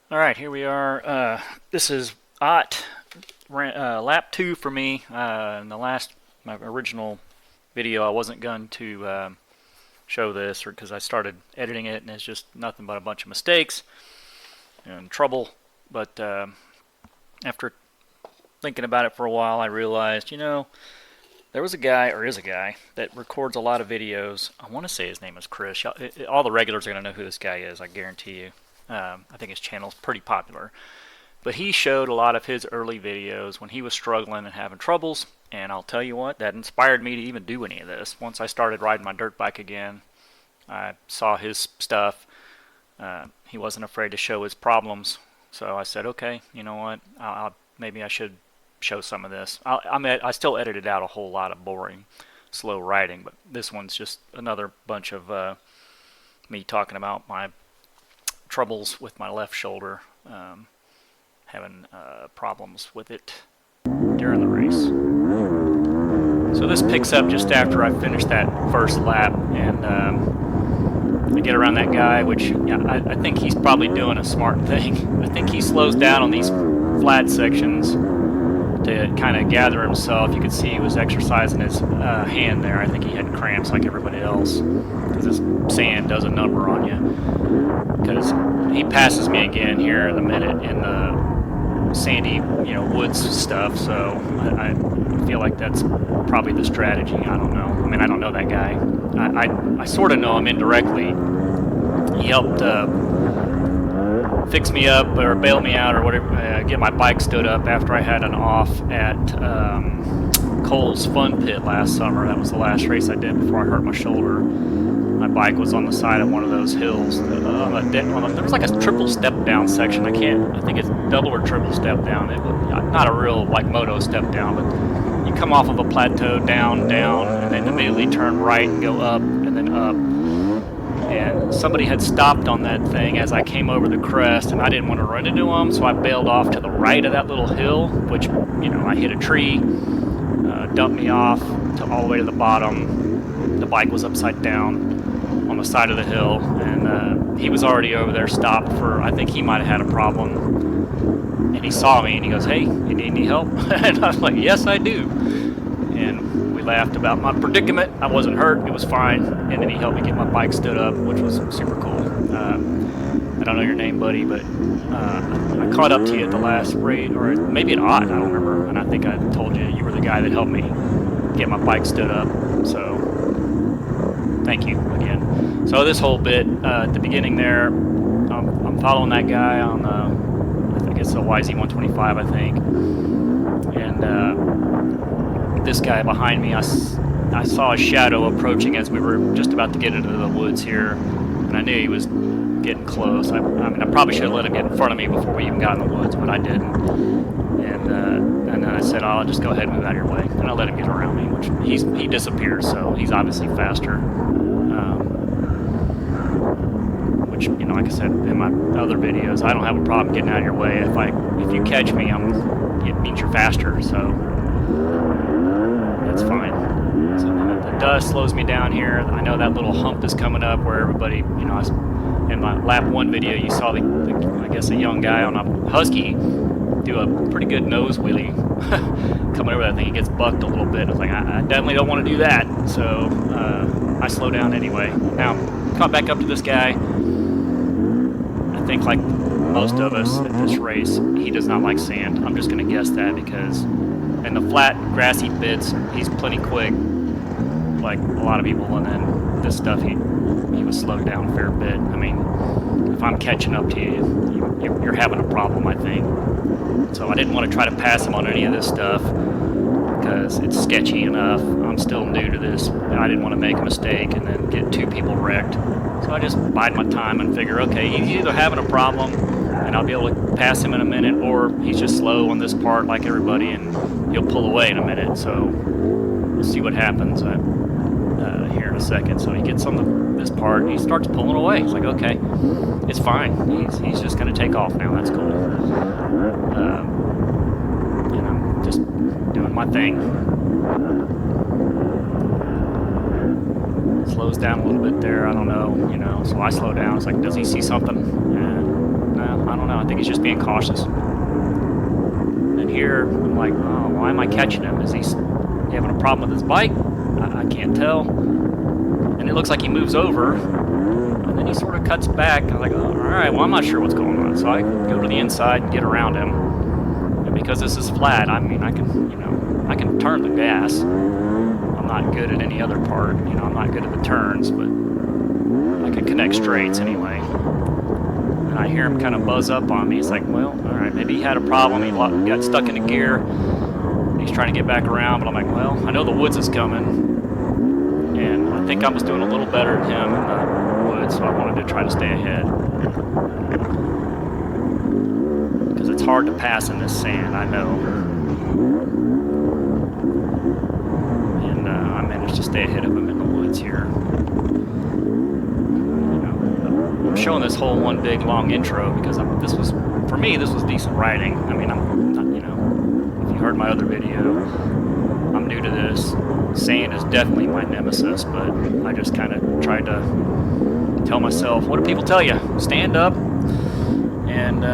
All right, here we are. This is Ott, lap 2 for me. In my original video, I wasn't going to show this because I started editing it and it's just nothing but a bunch of mistakes and trouble. But after thinking about it for a while, I realized, there was a guy, or is a guy, that records a lot of videos. I want to say his name is Chris. All the regulars are going to know who this guy is, I guarantee you. I think his channel's pretty popular. But he showed a lot of his early videos when he was struggling and having troubles. And I'll tell you what, that inspired me to even do any of this. Once I started riding my dirt bike again, I saw his stuff. He wasn't afraid to show his problems. So I said, okay, you know what, maybe I should show some of this. I still edited out a whole lot of boring, slow riding, but this one's just another bunch of me talking about my troubles with my left shoulder, having problems with it during the race. So this picks up just after I finished that first lap, and I get around that guy, which I think he's probably doing a smart thing. I think he slows down on these flat sections to kind of gather himself. You could see he was exercising his hand there. I think he had cramps like everybody else, because this sand does a number on you. Because he passes me again here in a minute in the sandy, woods stuff. So I feel like that's probably the strategy. I don't know. I mean, I don't know that guy. I sort of know him indirectly. He helped fix me up or bail me out or whatever, get my bike stood up after I had an off at Cole's Fun Pit last summer. That was the last race I did before I hurt my shoulder. My bike was on the side of one of those hills. There was like a triple step down section. I think it's double or triple step down. It was not a real like moto step down, but you come off of a plateau down, and then immediately turn right and go up and then up. And somebody had stopped on that thing as I came over the crest, and I didn't want to run into them, so I bailed off to the right of that little hill, which, I hit a tree, dumped me off to all the way to the bottom. The bike was upside down on the side of the hill, and he was already over there stopped for, I think he might have had a problem. And he saw me, and he goes, "Hey, you need any help?" And I was like, "Yes, I do." And we laughed about my predicament. I wasn't hurt, it was fine. And then he helped me get my bike stood up, which was super cool. I don't know your name, buddy, but I caught up to you at the last race, or maybe at Ott, I don't remember. And I think I told you were the guy that helped me get my bike stood up. So thank you again. So this whole bit at the beginning there, I'm following that guy on I think it's a YZ125, I think. And this guy behind me, I saw a shadow approaching as we were just about to get into the woods here, and I knew he was getting close. I mean, I probably should have let him get in front of me before we even got in the woods, but I didn't. And then I said, "I'll just go ahead and move out of your way," and I let him get around me, which he disappears, so he's obviously faster. Which, like I said in my other videos, I don't have a problem getting out of your way. If you catch me, it means you're faster, so that's fine. So the dust slows me down here. I know that little hump is coming up where everybody, in my lap 1 video, you saw I guess a young guy on a Husky do a pretty good nose wheelie coming over that thing. He gets bucked a little bit. I was like, I definitely don't want to do that. So I slow down anyway. Now, caught back up to this guy. I think like most of us at this race, he does not like sand. I'm just going to guess that because in the flat, grassy bits, he's plenty quick, like a lot of people. And then this stuff, he was slowed down a fair bit. I mean, if I'm catching up to you, you're having a problem, I think. So I didn't want to try to pass him on any of this stuff because it's sketchy enough. I'm still new to this, and I didn't want to make a mistake and then get 2 people wrecked. So I just bide my time and figure, okay, he's either having a problem and I'll be able to pass him in a minute, or he's just slow on this part like everybody and he'll pull away in a minute. So we'll see what happens here in a second. So he gets on this part and he starts pulling away. It's like, okay, it's fine. He's just going to take off now. That's cool. And I'm just doing my thing. Slows down a little bit there. I don't know, so I slow down. It's like, does he see something? No, I don't know. I think he's just being cautious. And here, I'm like, oh, why am I catching him? Is he having a problem with his bike? I can't tell. And it looks like he moves over, and then he sort of cuts back. I'm like, oh, all right, well, I'm not sure what's going on. So I go to the inside and get around him. And because this is flat, I mean, I can turn the gas. I'm not good at any other part. I'm not good at the turns, but I can connect straights anyway. And I hear him kind of buzz up on me. It's like, well, all right, maybe he had a problem. He got stuck in a gear. He's trying to get back around, but I'm like, well, I know the woods is coming. And I think I was doing a little better than him in the woods, so I wanted to try to stay ahead. Because it's hard to pass in this sand, I know. And I managed to stay ahead of him in the woods here. I'm showing this whole one big long intro because for me, this was decent riding. I mean, I'm not, if you heard my other video, I'm new to this. Sand is definitely my nemesis, but I just kind of tried to tell myself, what do people tell you? Stand up and,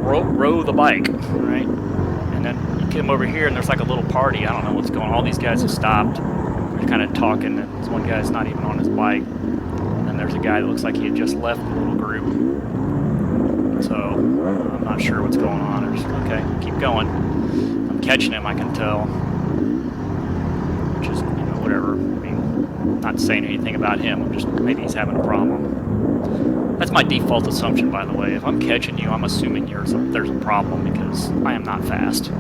row the bike, right? And then you come over here and there's like a little party. I don't know what's going on. All these guys have stopped. They're kind of talking, and this one guy's not even on his bike. And there's a guy that looks like he had just left the little group. So I'm not sure what's going on. Okay, keep going. I'm catching him, I can tell. Which is, whatever. I mean, not saying anything about him. I'm just, maybe he's having a problem. That's my default assumption, by the way. If I'm catching you, I'm assuming there's a problem because I am not fast.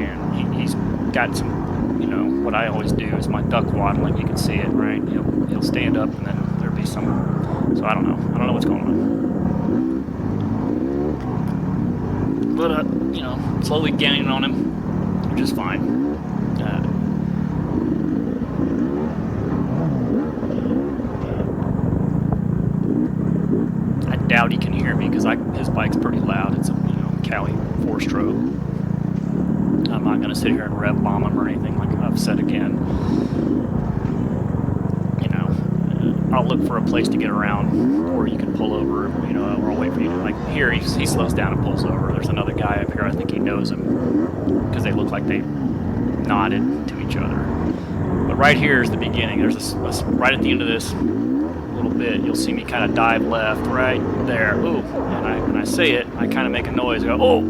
And he's got some, what I always do is my duck waddling. You can see it, right? He'll stand up and then there'll be some, so I don't know. I don't know what's going on. But, slowly gaining on him, which is fine. I doubt he can hear me because his bike's pretty loud. It's a, Cali 4-stroke. I'm not going to sit here and rev bomb him or anything like I've said again. I'll look for a place to get around, or you can pull over, or I'll wait for you to, like, here, he slows down and pulls over. There's another guy up here, I think he knows him, because they look like they nodded to each other. But right here is the beginning. There's this, right at the end of this little bit, you'll see me kind of dive left, right there. Ooh, and when I say it, I kind of make a noise, I go, oh!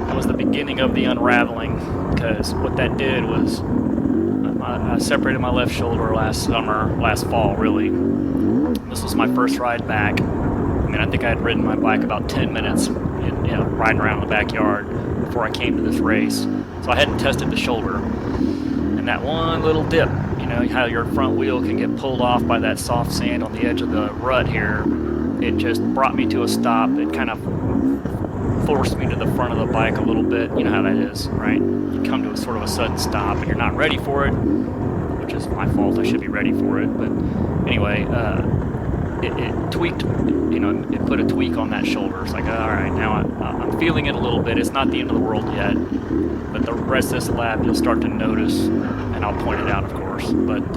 That was the beginning of the unraveling, because what that did was, I separated my left shoulder last fall, really. This was my first ride back. I mean, I think I had ridden my bike about 10 minutes, riding around the backyard before I came to this race. So I hadn't tested the shoulder. And that one little dip, how your front wheel can get pulled off by that soft sand on the edge of the rut here, it just brought me to a stop. It kind of forced me to the front of the bike a little bit. You know how that is, right? You come to a sort of a sudden stop and you're not ready for it, which is my fault. I should be ready for it. But anyway, it tweaked, it put a tweak on that shoulder. It's like, all right, now I'm feeling it a little bit. It's not the end of the world yet, but the rest of this lap you'll start to notice, and I'll point it out, of course. But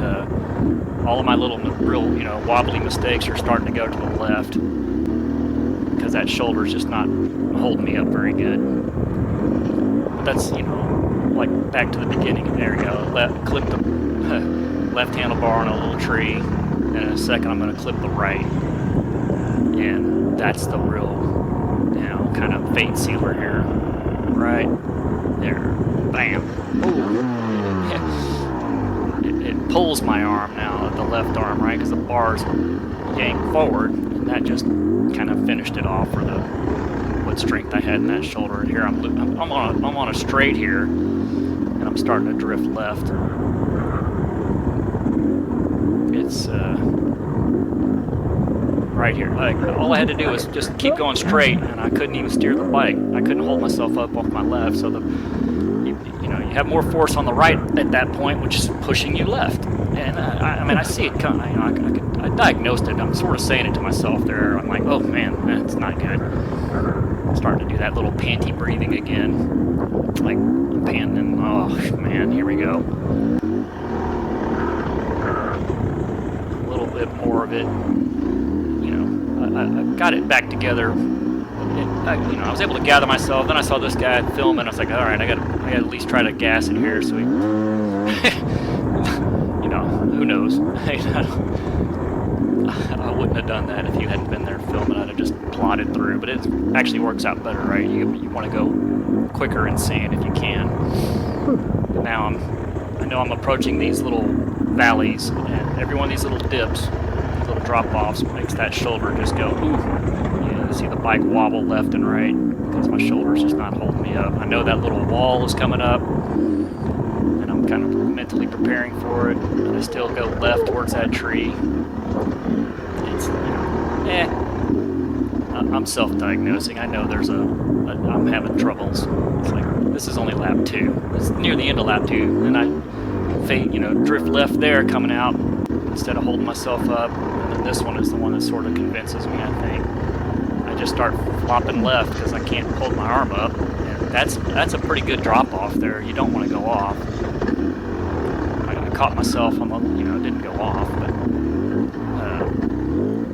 all of my little real, wobbly mistakes are starting to go to the left because that shoulder's just not holding me up very good. But that's, like back to the beginning. There we go. Clip the left handlebar on a little tree, and in a second I'm going to clip the right. And that's the real, kind of fate sealer here. Right there. Bam. Ooh. It pulls my arm now, the left arm, right? Because the bars yank forward, and that just kind of finished it off for what strength I had in that shoulder. And here I'm on a straight here, and I'm starting to drift left. It's right here. Like, all I had to do was just keep going straight, and I couldn't even steer the bike. I couldn't hold myself up off my left, so you have more force on the right at that point, which is pushing you left. And I see it coming. I diagnosed it. I'm sort of saying it to myself there. I'm like, oh man, that's not good. I'm starting to do that little panty breathing again. Like, I'm panting. Oh man, here we go. A little bit bit more of it. You know, I got it back together. You know, I was able to gather myself. Then I saw this guy filming. I was like, all right, I got to at least try to gas it here. So we, you know, who knows? I wouldn't have done that if you hadn't been there filming. I'd have just plodded through. But it actually works out better, right? You want to go quicker in sand if you can. But now I know I'm approaching these little valleys, and every one of these little dips, these little drop-offs, makes that shoulder just go, ooh. You see the bike wobble left and right because my shoulder's just not holding me up. I know that little wall is coming up, and I'm kind of mentally preparing for it. And I still go left towards that tree. It's, you know, I'm self-diagnosing. I know I'm having troubles. It's like, this is only lap 2. It's near the end of lap 2, and I, you know, drift left there coming out instead of holding myself up. And then this one is the one that sort of convinces me, I think. I just start flopping left because I can't hold my arm up. And that's a pretty good drop off there. You don't want to go off. I caught myself on the, you know, it didn't go off, but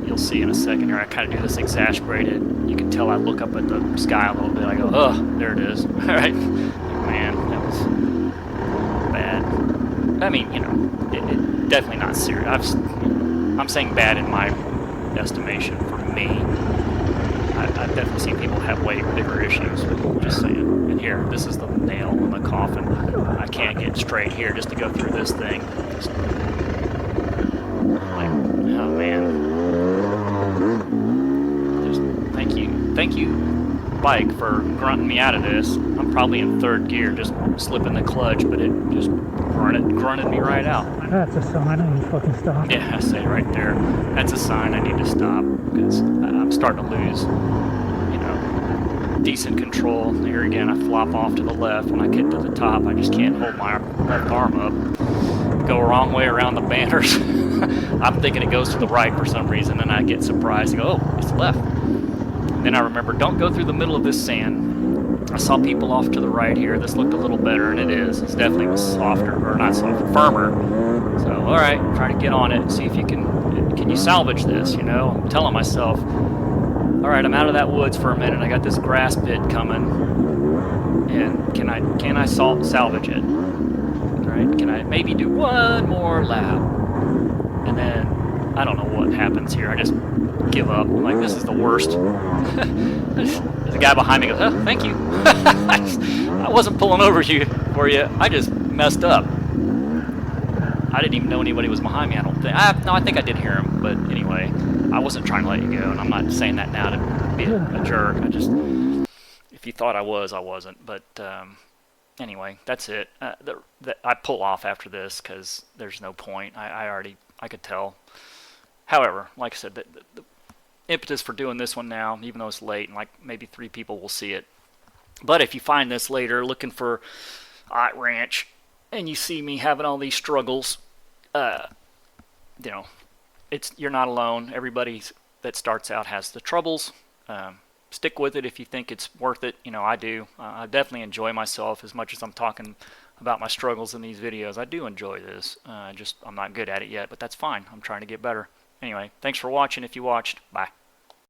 you'll see in a second here. I kind of do this exasperated. You can tell I look up at the sky a little bit. I go, oh, there it is. All right, man, that was bad. I mean, you know, it definitely not serious. I'm saying bad in my estimation for me. I've definitely seen people have way bigger issues, but just saying. And here, this is the nail in the coffin. I can't get straight here just to go through this thing. Just, like, oh man. Just thank you, bike, for grunting me out of this. I'm probably in 3rd gear, just slipping the clutch, but it just grunted me right out. That's a sign I need to fucking stop. Yeah, I say right there. That's a sign I need to stop because I'm starting to lose, you know, decent control. Here again, I flop off to the left. When I get to the top, I just can't hold my left arm up. Go wrong way around the banners. I'm thinking it goes to the right for some reason, and I get surprised and go, oh, it's left. Then I remember, don't go through the middle of this sand. I saw people off to the right here. This looked a little better, and it is. It's definitely softer, or not softer, firmer. So, all right, try to get on it and see if you can you salvage this, you know? I'm telling myself, all right, I'm out of that woods for a minute. I got this grass bit coming, and can I salvage it? All right, can I maybe do one more lap? And then, I don't know what happens here. I just give up. I'm like, this is the worst. There's a guy behind me goes, oh, thank you. I wasn't pulling over for you. I just messed up. I didn't even know anybody was behind me, I don't think. No, I think I did hear him, but anyway, I wasn't trying to let you go, and I'm not saying that now to be a jerk. I just, if you thought I was, I wasn't. But anyway, that's it. I pull off after this because there's no point. I could tell. However, like I said, the impetus for doing this one now, even though it's late and like maybe 3 people will see it. But if you find this later looking for Ott Ranch and you see me having all these struggles, you know, you're not alone. Everybody that starts out has the troubles. Stick with it if you think it's worth it. You know, I do. I definitely enjoy myself as much as I'm talking about my struggles in these videos. I do enjoy this. I'm not good at it yet, but that's fine. I'm trying to get better. Anyway, thanks for watching if you watched. Bye.